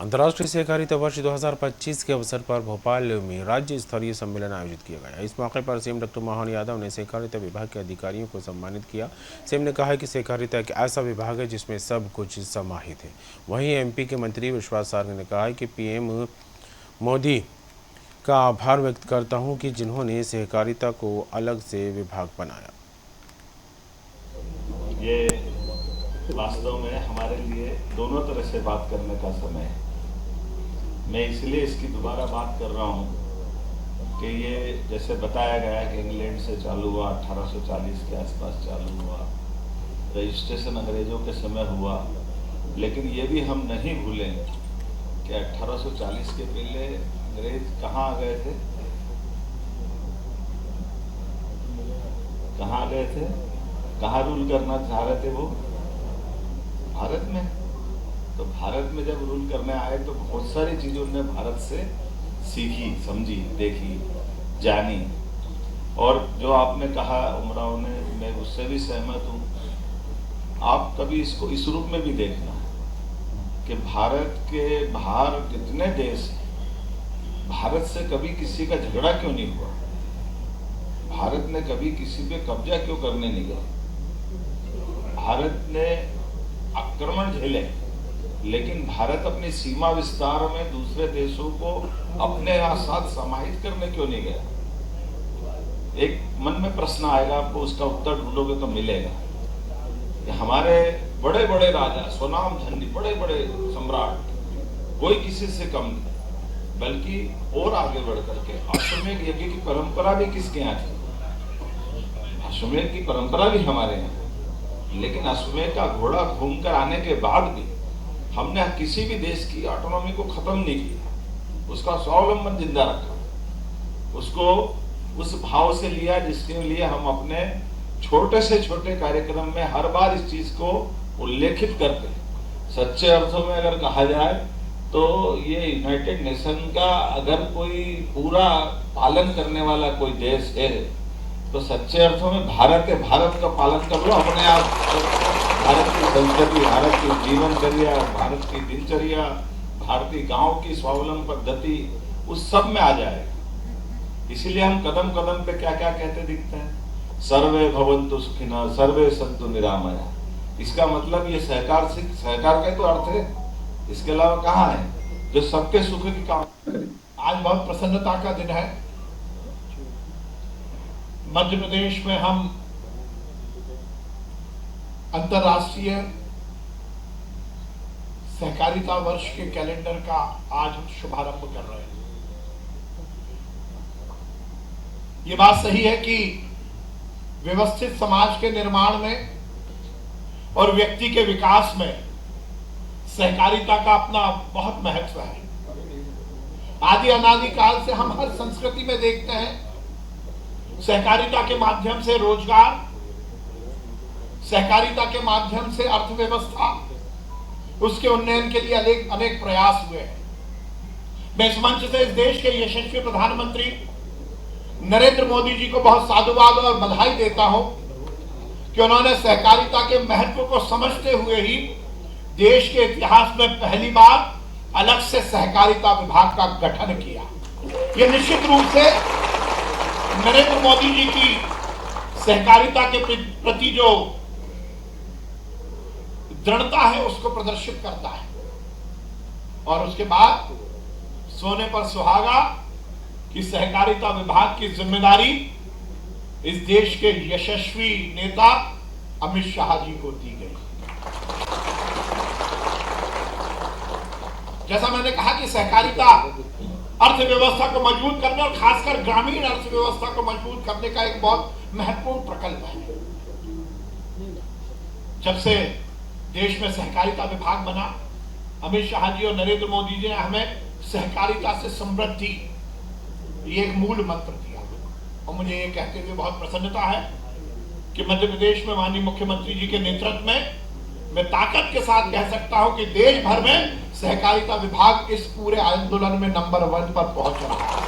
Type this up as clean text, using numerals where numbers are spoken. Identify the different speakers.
Speaker 1: अंतर्राष्ट्रीय सहकारिता वर्ष 2025 के अवसर पर भोपाल में राज्य स्तरीय सम्मेलन आयोजित किया गया। इस मौके पर सीएम डॉक्टर मोहन यादव ने सहकारिता विभाग के अधिकारियों को सम्मानित किया। सीएम ने कहा कि सहकारिता एक ऐसा विभाग है जिसमें सब कुछ समाहित है। वहीं एमपी के मंत्री विश्वास सारंग ने कहा कि पीएम मोदी का आभार व्यक्त करता हूं कि जिन्होंने सहकारिता को अलग से विभाग बनाया।
Speaker 2: ये वास्तव में हमारे लिए दोनों तरह से बात करने का समय है। मैं इसलिए इसकी दोबारा बात कर रहा हूँ कि ये जैसे बताया गया है कि इंग्लैंड से चालू हुआ, 1840 के आसपास चालू हुआ, रजिस्ट्रेशन अंग्रेजों के समय हुआ, लेकिन ये भी हम नहीं भूलें कि 1840 के पहले अंग्रेज कहाँ आ गए थे, कहाँ आ गए थे, कहाँ रूल करना चाह रहे थे वो, भारत में। तो भारत में जब रूल करने आए तो बहुत सारी चीजें उन्होंने भारत से सीखी, समझी, देखी, जानी। और जो आपने कहा उमराव ने, मैं उससे भी सहमत हूँ। आप कभी इसको इस रूप में भी देखना कि भारत के बाहर कितने देश हैं, भारत से कभी किसी का झगड़ा क्यों नहीं हुआ, भारत ने कभी किसी पे कब्जा क्यों करने नहीं गया, भारत ने आक्रमण झेले, लेकिन भारत अपनी सीमा विस्तार में दूसरे देशों को अपने साथ समाहित करने क्यों नहीं गया। एक मन में प्रश्न आएगा, आपको उसका उत्तर ढूंढोगे तो मिलेगा कि हमारे बड़े बड़े राजा, स्वनाम धनी बड़े बड़े सम्राट, कोई किसी से कम नहीं, बल्कि और आगे बढ़ करके अश्वमेध यज्ञ की परंपरा भी किसके यहाँ थी, अश्वमेध की परंपरा भी हमारे यहाँ, लेकिन अश्वमेध का घोड़ा घूमकर आने के बाद भी हमने किसी भी देश की ऑटोनॉमी को खत्म नहीं किया, उसका स्वावलंबन जिंदा रखा, उसको उस भाव से लिया जिसके लिए हम अपने छोटे से छोटे कार्यक्रम में हर बार इस चीज को उल्लेखित करते हैं। सच्चे अर्थों में अगर कहा जाए तो ये यूनाइटेड नेशन का अगर कोई पूरा पालन करने वाला कोई देश है तो सच्चे अर्थों में भारत है। भारत का पालन कर लो अपने आप, भारत की संस्कृति, भारत की जीवनचर्या, भारत की दिनचर्या, भारतीय गांव की स्वावलंबन पद्धति, उस सब में आ जाएगा। इसीलिए हम कदम कदम पे क्या क्या कहते दिखते हैं, सर्वे भवन्तु सुखिनः, सर्वे सन्तु निरामया। इसका मतलब ये सहकार का तो अर्थ है, इसके अलावा कहाँ है जो सबके सुख की काम करे।
Speaker 3: आज बहुत प्रसन्नता का दिन है। मध्य प्रदेश में हम अंतर्राष्ट्रीय सहकारिता वर्ष के कैलेंडर का आज हम शुभारंभ कर रहे हैं। ये बात सही है कि व्यवस्थित समाज के निर्माण में और व्यक्ति के विकास में सहकारिता का अपना बहुत महत्व है। आदि अनादि काल से हम हर संस्कृति में देखते हैं सहकारिता के माध्यम से रोजगार, सहकारिता के माध्यम से अर्थव्यवस्था, उसके उन्नयन के लिए अनेक प्रयास हुए हैं। मैं इस मंच से इस देश के यशस्वी प्रधानमंत्री नरेंद्र मोदी जी को बहुत साधुवाद और बधाई देता हूं कि उन्होंने सहकारिता के महत्व को समझते हुए ही देश के इतिहास में पहली बार अलग से सहकारिता विभाग का गठन किया। यह निश्चित रूप से नरेंद्र मोदी जी की सहकारिता के प्रति जो दृढ़ता है उसको प्रदर्शित करता है। और उसके बाद सोने पर सुहागा कि सहकारिता विभाग की जिम्मेदारी इस देश के यशस्वी नेता अमित शाह जी को दी गई। जैसा मैंने कहा कि सहकारिता अर्थव्यवस्था को मजबूत करने और खासकर ग्रामीण अर्थव्यवस्था को मजबूत करने का एक बहुत महत्वपूर्ण प्रकल्प है। जब से देश में सहकारिता विभाग बना, अमित शाह जी और नरेंद्र मोदी जी ने हमें सहकारिता से समृद्धि ये एक मूल मंत्र दिया। और मुझे ये कहते हुए बहुत प्रसन्नता है कि मध्य प्रदेश में माननीय मुख्यमंत्री जी के नेतृत्व में मैं ताकत के साथ कह सकता हूं कि देश भर में सहकारिता विभाग इस पूरे आंदोलन में नंबर 1 पर पहुंच रहा है।